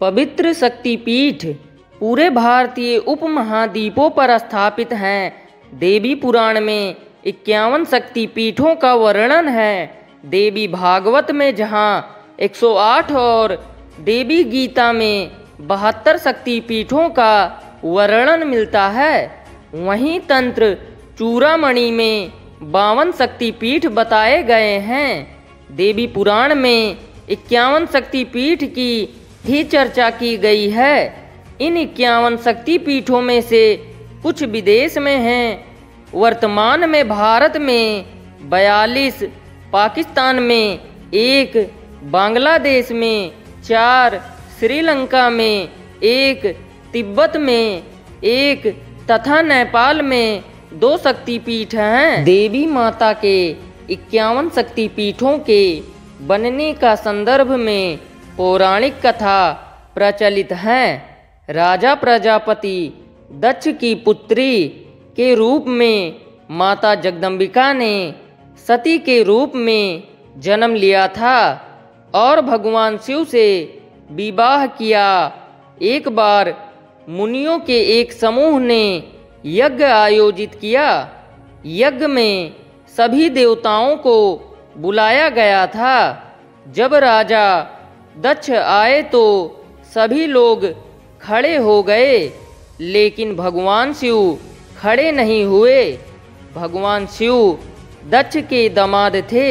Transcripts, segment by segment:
पवित्र शक्तिपीठ पूरे भारतीय उपमहाद्वीपों पर स्थापित हैं। देवी पुराण में 51 शक्तिपीठों का वर्णन है। देवी भागवत में जहाँ 108 और देवी गीता में 72 शक्तिपीठों का वर्णन मिलता है, वहीं तंत्र चूड़ामणि में 52 शक्तिपीठ बताए गए हैं। देवी पुराण में 51 शक्तिपीठ की ही चर्चा की गई है। इन 51 शक्तिपीठों में से कुछ विदेश में हैं। वर्तमान में भारत में 42, पाकिस्तान में 1, बांग्लादेश में 4, श्रीलंका में 1, तिब्बत में 1 तथा नेपाल में 2 शक्तिपीठ हैं। देवी माता के 51 शक्तिपीठों के बनने का संदर्भ में पौराणिक कथा प्रचलित है। राजा प्रजापति दक्ष की पुत्री के रूप में माता जगदम्बिका ने सती के रूप में जन्म लिया था और भगवान शिव से विवाह किया। एक बार मुनियों के एक समूह ने यज्ञ आयोजित किया। यज्ञ में सभी देवताओं को बुलाया गया था। जब राजा दक्ष आए तो सभी लोग खड़े हो गए, लेकिन भगवान शिव खड़े नहीं हुए। भगवान शिव दक्ष के दामाद थे।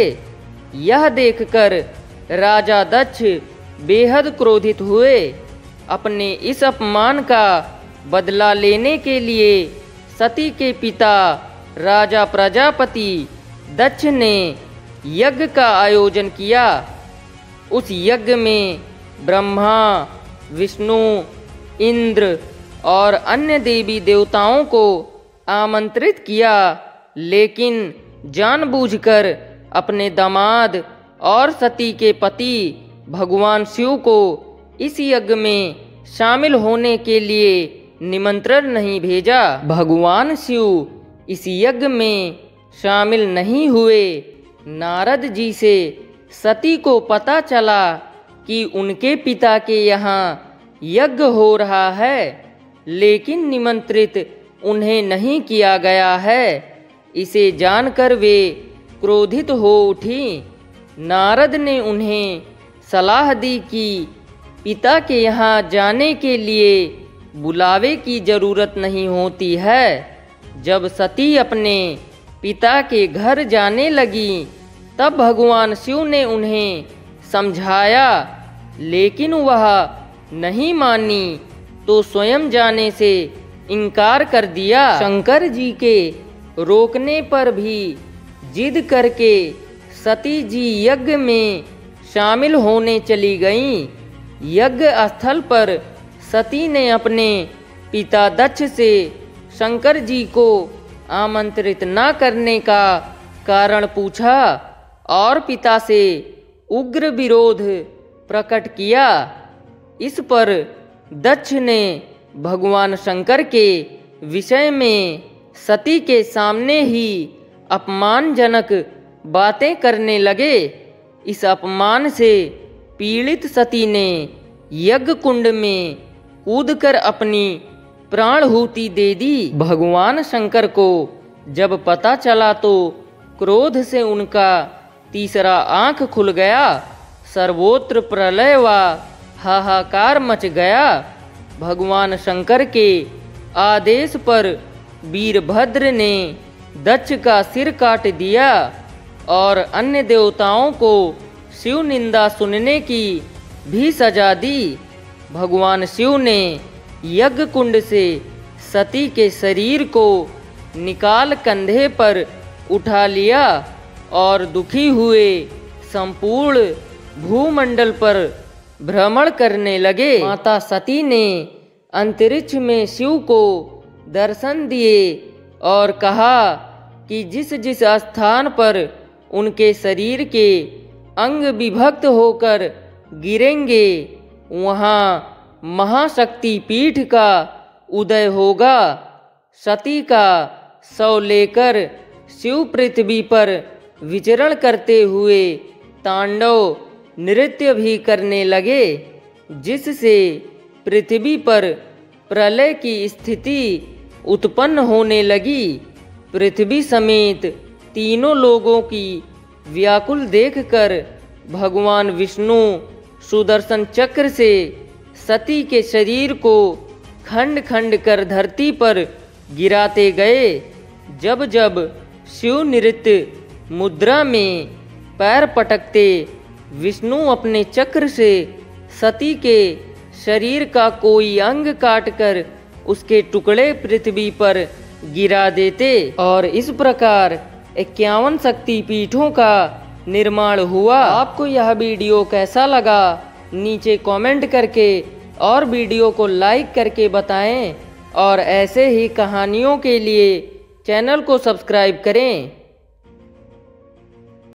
यह देखकर राजा दक्ष बेहद क्रोधित हुए। अपने इस अपमान का बदला लेने के लिए सती के पिता राजा प्रजापति दक्ष ने यज्ञ का आयोजन किया। उस यज्ञ में ब्रह्मा, विष्णु, इंद्र और अन्य देवी देवताओं को आमंत्रित किया, लेकिन जानबूझकर अपने दामाद और सती के पति भगवान शिव को इस यज्ञ में शामिल होने के लिए निमंत्रण नहीं भेजा। भगवान शिव इस यज्ञ में शामिल नहीं हुए। नारद जी से सती को पता चला कि उनके पिता के यहाँ यज्ञ हो रहा है, लेकिन निमंत्रित उन्हें नहीं किया गया है। इसे जानकर वे क्रोधित हो उठी। नारद ने उन्हें सलाह दी कि पिता के यहाँ जाने के लिए बुलावे की जरूरत नहीं होती है। जब सती अपने पिता के घर जाने लगी, तब भगवान शिव ने उन्हें समझाया, लेकिन वह नहीं मानी तो स्वयं जाने से इनकार कर दिया। शंकर जी के रोकने पर भी जिद करके सती जी यज्ञ में शामिल होने चली गईं। यज्ञ स्थल पर सती ने अपने पिता दक्ष से शंकर जी को आमंत्रित न करने का कारण पूछा और पिता से उग्र विरोध प्रकट किया। इस पर दक्ष ने भगवान शंकर के विषय में सती के सामने ही अपमानजनक बातें करने लगे। इस अपमान से पीड़ित सती ने यज्ञ कुंड में कूदकर अपनी प्राणहुति दे दी। भगवान शंकर को जब पता चला तो क्रोध से उनका तीसरा आंख खुल गया। सर्वोत्र प्रलय व हाहाकार मच गया। भगवान शंकर के आदेश पर वीरभद्र ने दक्ष का सिर काट दिया और अन्य देवताओं को शिव निंदा सुनने की भी सजा दी। भगवान शिव ने यज्ञ कुंड से सती के शरीर को निकाल कंधे पर उठा लिया और दुखी हुए संपूर्ण भूमंडल पर भ्रमण करने लगे। माता सती ने अंतरिक्ष में शिव को दर्शन दिए और कहा कि जिस जिस स्थान पर उनके शरीर के अंग विभक्त होकर गिरेंगे, वहाँ महाशक्ति पीठ का उदय होगा। सती का शव लेकर शिव पृथ्वी पर विचरण करते हुए तांडव नृत्य भी करने लगे। जिससे पृथ्वी पर प्रलय की स्थिति उत्पन्न होने लगी। पृथ्वी समेत तीनों लोगों की व्याकुल देखकर भगवान विष्णु सुदर्शन चक्र से सती के शरीर को खंड खंड कर धरती पर गिराते गए। जब जब शिव नृत्य मुद्रा में पैर पटकते विष्णु अपने चक्र से सती के शरीर का कोई अंग काटकर उसके टुकड़े पृथ्वी पर गिरा देते और इस प्रकार 51 शक्तिपीठों का निर्माण हुआ। आपको यह वीडियो कैसा लगा नीचे कमेंट करके और वीडियो को लाइक करके बताएं और ऐसे ही कहानियों के लिए चैनल को सब्सक्राइब करें।